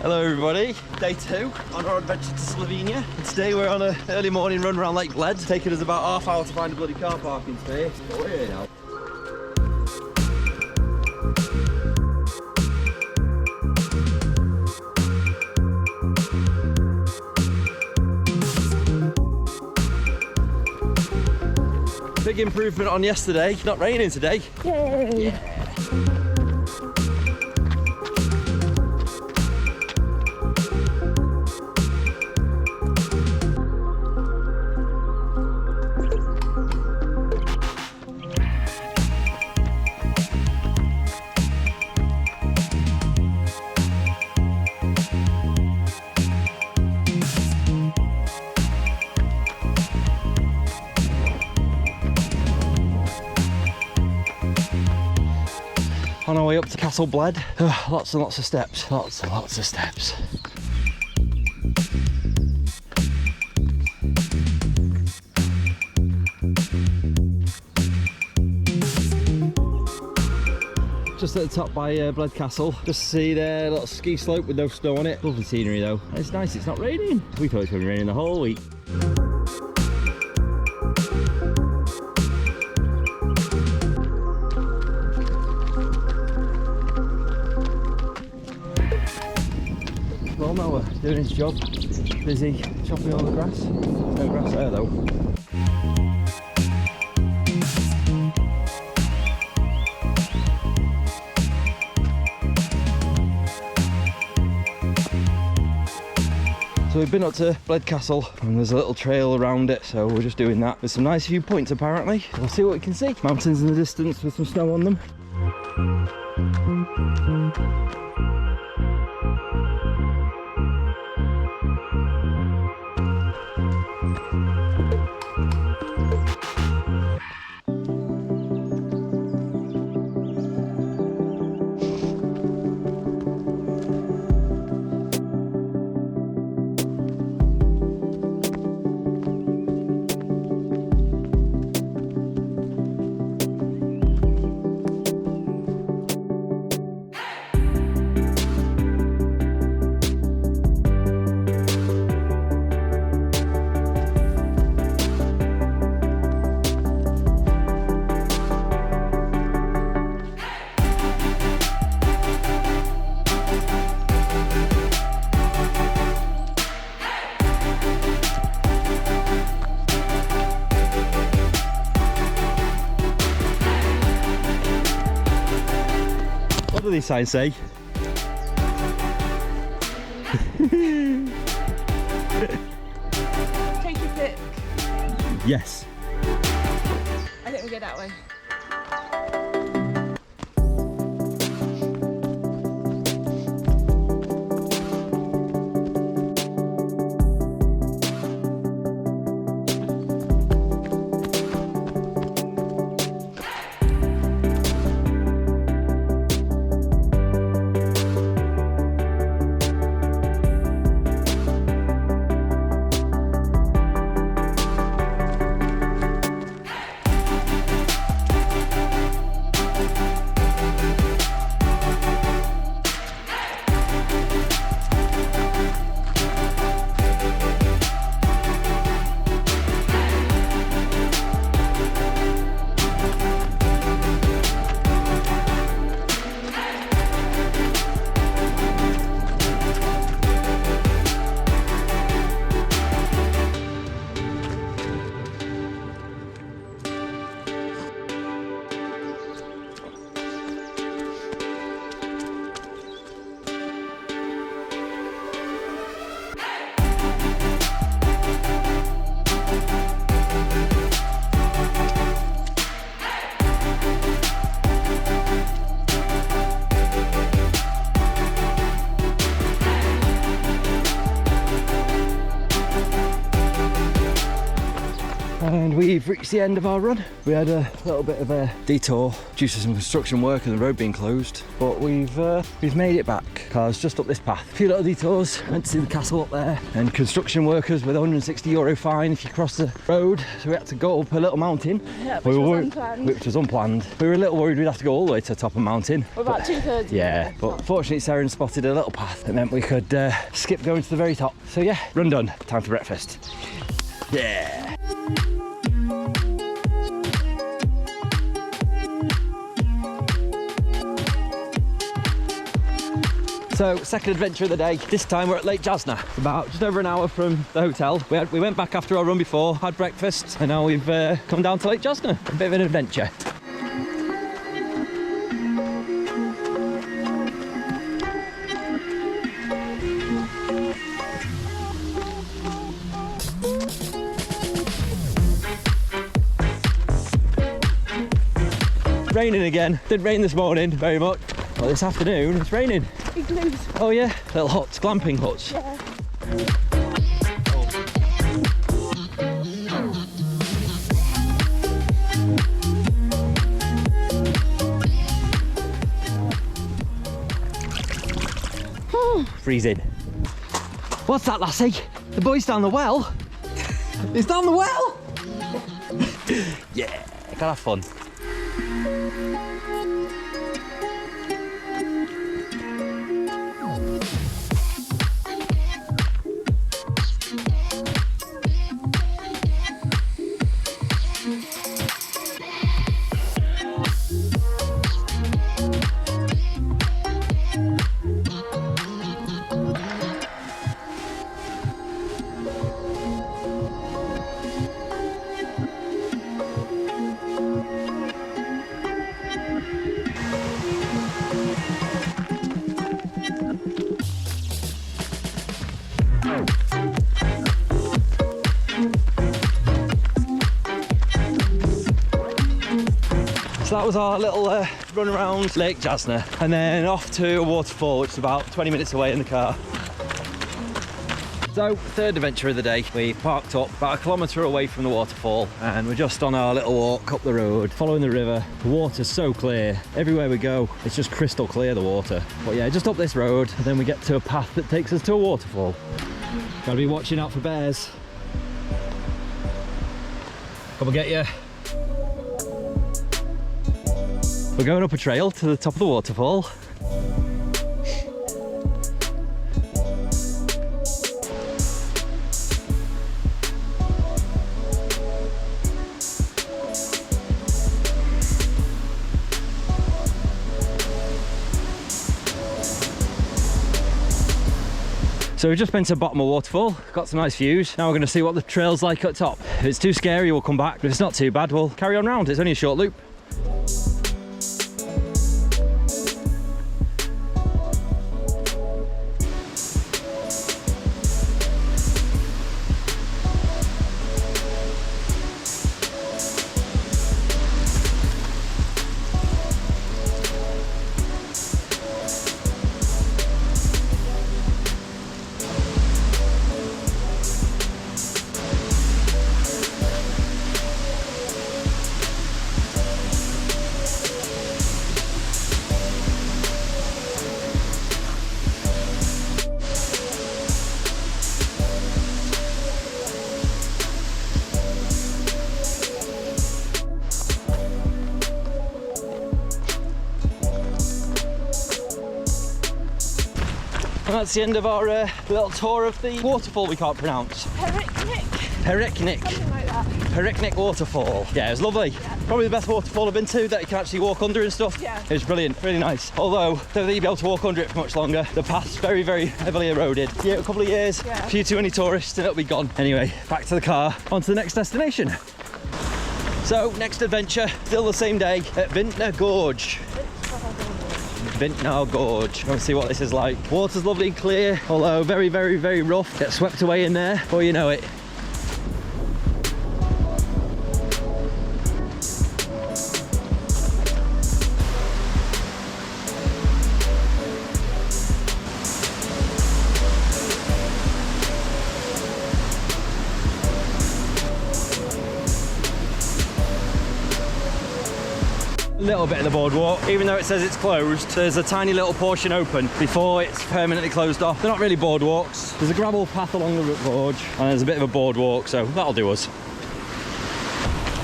Hello everybody, day 2 on our adventure to Slovenia. And today we're on an early morning run around Lake Bled. It's taken us about half hour to find a bloody car parking space, but we're here now. Big improvement on yesterday, not raining today. Yay! Yeah. On our way up to Castle Bled, lots and lots of steps, lots and lots of steps. Just at the top by Bled Castle, just see there, a little ski slope with no snow on it. Lovely scenery though. It's nice, it's not raining. We thought it was going to be raining the whole week. Well, now we're doing his job, busy chopping all the grass. No grass there though. So we've been up to Bled Castle and there's a little trail around it, so we're just doing that. There's some nice viewpoints apparently. We'll see what we can see. Mountains in the distance with some snow on them. What do these signs say? Take your pick. Yes. I think we go that way. And we've reached the end of our run. We had a little bit of a detour due to some construction work and the road being closed, but we've made it back. Cars just up this path. A few little detours. Went to see the castle up there, and construction workers with €160 fine if you cross the road. So we had to go up a little mountain. Yeah, which was unplanned. We were a little worried we'd have to go all the way to the top of the mountain. We're about 2/3. Yeah, but fortunately Sarah spotted a little path that meant we could skip going to the very top. So yeah, run done. Time for breakfast. Yeah. So, second adventure of the day. This time we're at Lake Jasna, about just over an hour from the hotel. We went back after our run before, had breakfast, and now we've come down to Lake Jasna. A bit of an adventure. Raining again. Didn't rain this morning very much. Well, this afternoon it's raining. Igloos. Oh yeah, little huts, glamping huts. Yeah. Freezing. What's that, lassie? The boy's down the well. He's down the well. Yeah, gotta have fun. So that was our little run around Lake Jasna, and then off to a waterfall which is about 20 minutes away in the car. So, third adventure of the day. We parked up about 1 kilometre away from the waterfall, and we're just on our little walk up the road, following the river. The water's so clear. Everywhere we go, it's just crystal clear, the water. But yeah, just up this road, and then we get to a path that takes us to a waterfall. Gotta be watching out for bears. Come and get you. We're going up a trail to the top of the waterfall. So we've just been to the bottom of the waterfall, got some nice views. Now we're going to see what the trail's like at the top. If it's too scary, we'll come back. But if it's not too bad, we'll carry on round. It's only a short loop. And that's the end of our little tour of the waterfall we can't pronounce. Pericnik. Something like that. Pericnik Waterfall. Yeah, it was lovely. Yeah. Probably the best waterfall I've been to that you can actually walk under and stuff. Yeah. It was brilliant, really nice. Although, don't think you'll be able to walk under it for much longer. The path's very, very heavily eroded. Yeah, a couple of years, Yeah. a few too many tourists and it'll be gone. Anyway, back to the car, on to the next destination. So, next adventure, still the same day at Vintgar Gorge. Vintgar Gorge. Go and see what this is like. Water's lovely and clear, although very, very, very rough. Get swept away in there before you know it. a little bit of the boardwalk. Even though it says it's closed, there's a tiny little portion open before it's permanently closed off. They're not really boardwalks. There's a gravel path along the gorge and there's a bit of a boardwalk, so that'll do us.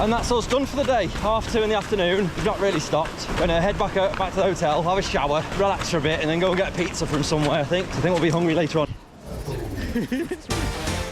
And that's us done for the day. 2:30 in the afternoon. We've not really stopped. Gonna head back to the hotel, have a shower, relax for a bit, and then go and get a pizza from somewhere, I think. I think we'll be hungry later on.